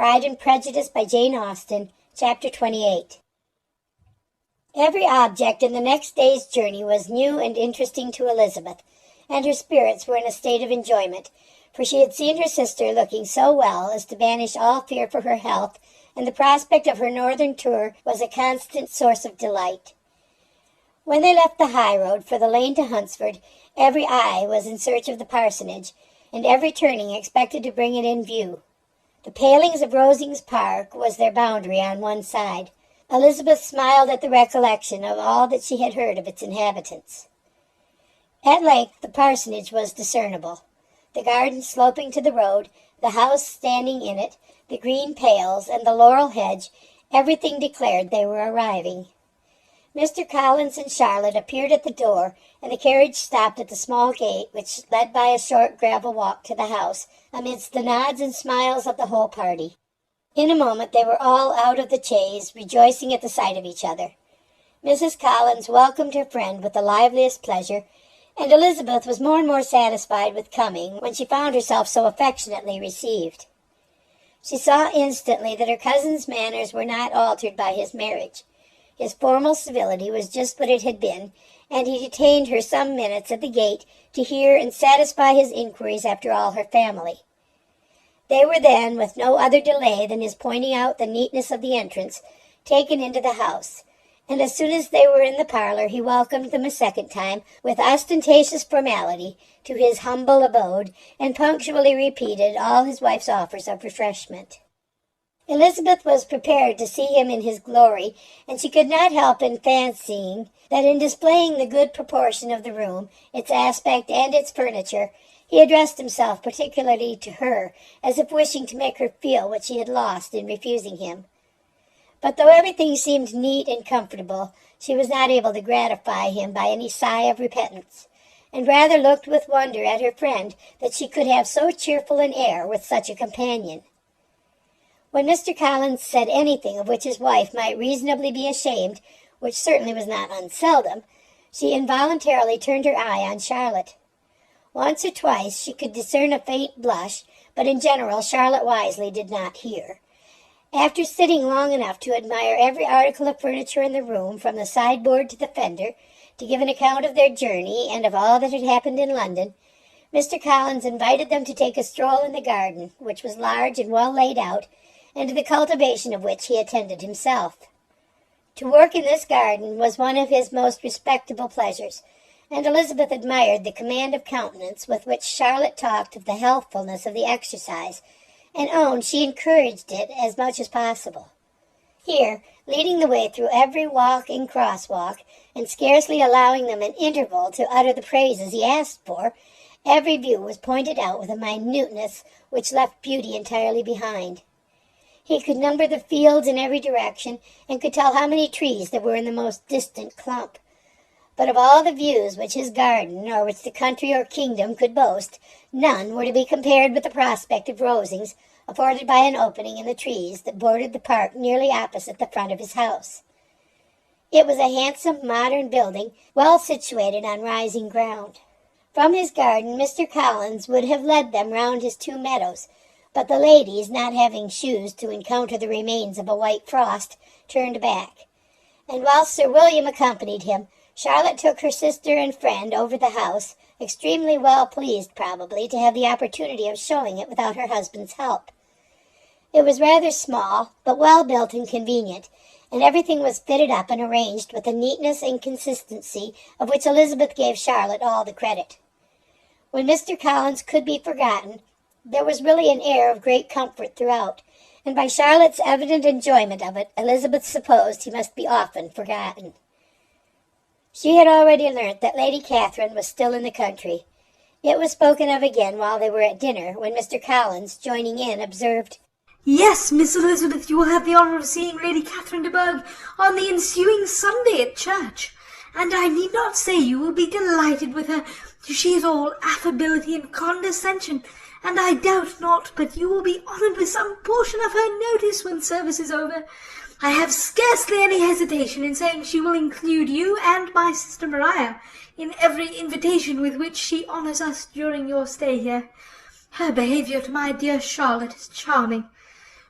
Pride and Prejudice by Jane Austen, Chapter 28. Every object in the next day's journey was new and interesting to Elizabeth, and her spirits were in a state of enjoyment, for she had seen her sister looking so well as to banish all fear for her health, and the prospect of her northern tour was a constant source of delight. When they left the high road for the lane to Hunsford, every eye was in search of the parsonage, and every turning expected to bring it in view. The palings of Rosings Park was their boundary on one side. Elizabeth smiled at the recollection of all that she had heard of its inhabitants. At length the parsonage was discernible. The garden sloping to the road, the house standing in it, the green pales, and the laurel hedge, everything declared they were arriving. Mr. Collins and Charlotte appeared at the door, and the carriage stopped at the small gate, which led by a short gravel walk to the house, amidst the nods and smiles of the whole party. In a moment they were all out of the chaise, rejoicing at the sight of each other. Mrs. Collins welcomed her friend with the liveliest pleasure, and Elizabeth was more and more satisfied with coming when she found herself so affectionately received. She saw instantly that her cousin's manners were not altered by his marriage. His formal civility was just what it had been, and he detained her some minutes at the gate to hear and satisfy his inquiries after all her family. They were then, with no other delay than his pointing out the neatness of the entrance, taken into the house, and as soon as they were in the parlor he welcomed them a second time with ostentatious formality to his humble abode, and punctually repeated all his wife's offers of refreshment. Elizabeth was prepared to see him in his glory, and she could not help in fancying that in displaying the good proportion of the room, its aspect and its furniture, he addressed himself particularly to her, as if wishing to make her feel what she had lost in refusing him. But though everything seemed neat and comfortable, she was not able to gratify him by any sigh of repentance, and rather looked with wonder at her friend that she could have so cheerful an air with such a companion. When Mr. Collins said anything of which his wife might reasonably be ashamed, which certainly was not unseldom, she involuntarily turned her eye on Charlotte. Once or twice she could discern a faint blush, but in general Charlotte wisely did not hear. After sitting long enough to admire every article of furniture in the room, from the sideboard to the fender, to give an account of their journey and of all that had happened in London, Mr. Collins invited them to take a stroll in the garden, which was large and well laid out, and to the cultivation of which he attended himself. To work in this garden was one of his most respectable pleasures, and Elizabeth admired the command of countenance with which Charlotte talked of the healthfulness of the exercise, and owned she encouraged it as much as possible. Here, leading the way through every walk and crosswalk, and scarcely allowing them an interval to utter the praises he asked for, every view was pointed out with a minuteness which left beauty entirely behind. He could number the fields in every direction, and could tell how many trees there were in the most distant clump. But of all the views which his garden, or which the country or kingdom could boast, none were to be compared with the prospect of Rosings, afforded by an opening in the trees that bordered the park nearly opposite the front of his house. It was a handsome modern building, well situated on rising ground. From his garden Mr. Collins would have led them round his 2 meadows, but the ladies, not having shoes to encounter the remains of a white frost, turned back, and whilst Sir William accompanied him, Charlotte took her sister and friend over the house, extremely well pleased, probably, to have the opportunity of showing it without her husband's help. It was rather small, but well built and convenient, and everything was fitted up and arranged with a neatness and consistency of which Elizabeth gave Charlotte all the credit. When Mr. Collins could be forgotten, there was really an air of great comfort throughout, and by Charlotte's evident enjoyment of it, Elizabeth supposed he must be often forgotten. She had already learnt that Lady Catherine was still in the country. It was spoken of again while they were at dinner, when Mr. Collins, joining in, observed, "Yes, Miss Elizabeth, you will have the honour of seeing Lady Catherine de Bourgh on the ensuing Sunday at church, and I need not say you will be delighted with her. She is all affability and condescension, and I doubt not but you will be honoured with some portion of her notice when service is over. I have scarcely any hesitation in saying she will include you and my sister Maria in every invitation with which she honours us during your stay here. Her behaviour to my dear Charlotte is charming.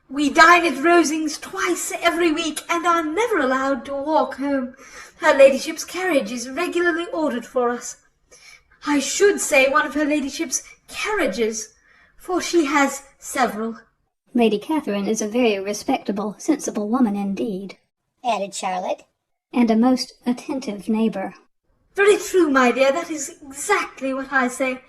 We dine at Rosings twice every week, and are never allowed to walk home. Her ladyship's carriage is regularly ordered for us. I should say one of her ladyship's carriages, for she has several. Lady Catherine is a very respectable, sensible woman indeed, added Charlotte. and a most attentive neighbour. Very true, my dear, that is exactly what I say.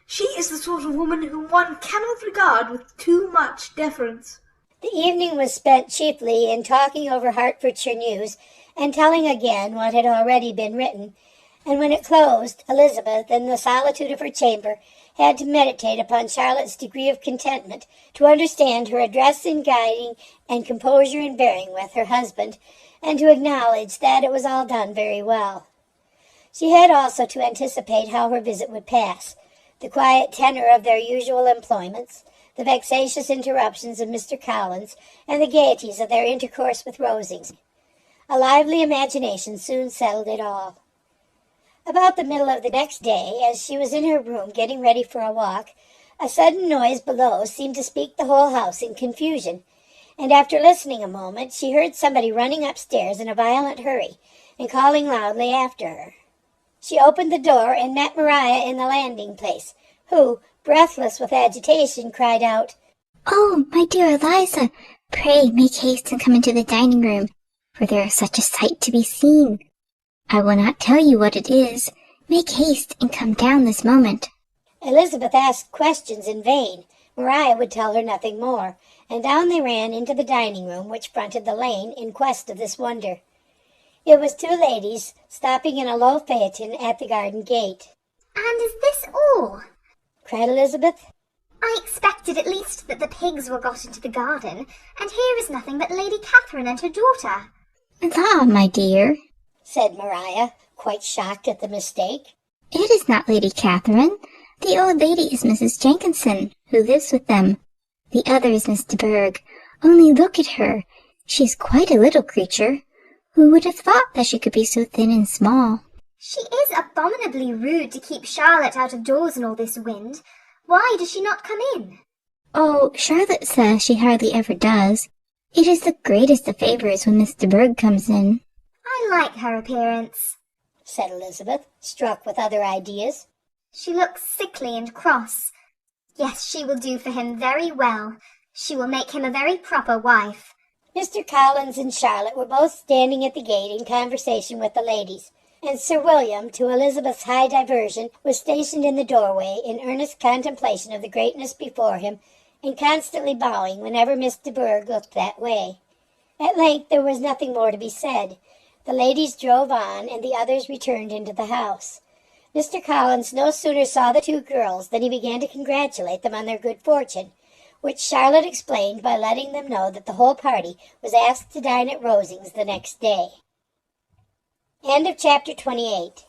She is the sort of woman whom one cannot regard with too much deference. The evening was spent chiefly in talking over Hertfordshire news and telling again what had already been written, and when it closed, Elizabeth, in the solitude of her chamber, had to meditate upon Charlotte's degree of contentment, to understand her address in guiding and composure in bearing with her husband, and to acknowledge that it was all done very well. She had also to anticipate how her visit would pass, the quiet tenor of their usual employments, the vexatious interruptions of Mr. Collins, and the gaieties of their intercourse with Rosings. A lively imagination soon settled it all. About the middle of the next day, as she was in her room getting ready for a walk, a sudden noise below seemed to speak the whole house in confusion, and after listening a moment, she heard somebody running upstairs in a violent hurry, and calling loudly after her. She opened the door and met Maria in the landing-place, who, breathless with agitation, cried out, "Oh, my dear Eliza, pray make haste and come into the dining-room, for there is such a sight to be seen. I will not tell you what it is. Make haste and come down this moment." Elizabeth asked questions in vain. Maria would tell her nothing more, and down they ran into the dining-room, which fronted the lane, in quest of this wonder. It was two ladies stopping in a low phaeton at the garden gate. "And is this all?" cried Elizabeth. "I expected at least that the pigs were got into the garden, and here is nothing but Lady Catherine and her daughter." "La, my dear," said Maria, quite shocked at the mistake. "it is not Lady Catherine. The old lady is Mrs. Jenkinson, who lives with them. The other is Miss de Bourgh. Only look at her. She is quite a little creature. Who would have thought that she could be so thin and small?" "She is abominably rude to keep Charlotte out of doors in all this wind. Why does she not come in?" "Oh, Charlotte says she hardly ever does. It is the greatest of favours when Miss de Bourgh comes in." "I like her appearance," said Elizabeth, struck with other ideas. "She looks sickly and cross. Yes, she will do for him very well. She will make him a very proper wife." Mr. Collins and Charlotte were both standing at the gate in conversation with the ladies, and Sir William, to Elizabeth's high diversion, was stationed in the doorway in earnest contemplation of the greatness before him, and constantly bowing whenever Miss de Bourgh looked that way. At length there was nothing more to be said. The ladies drove on, and the others returned into the house. Mr. Collins no sooner saw the two girls than he began to congratulate them on their good fortune, which Charlotte explained by letting them know that the whole party was asked to dine at Rosings the next day. End of chapter 28.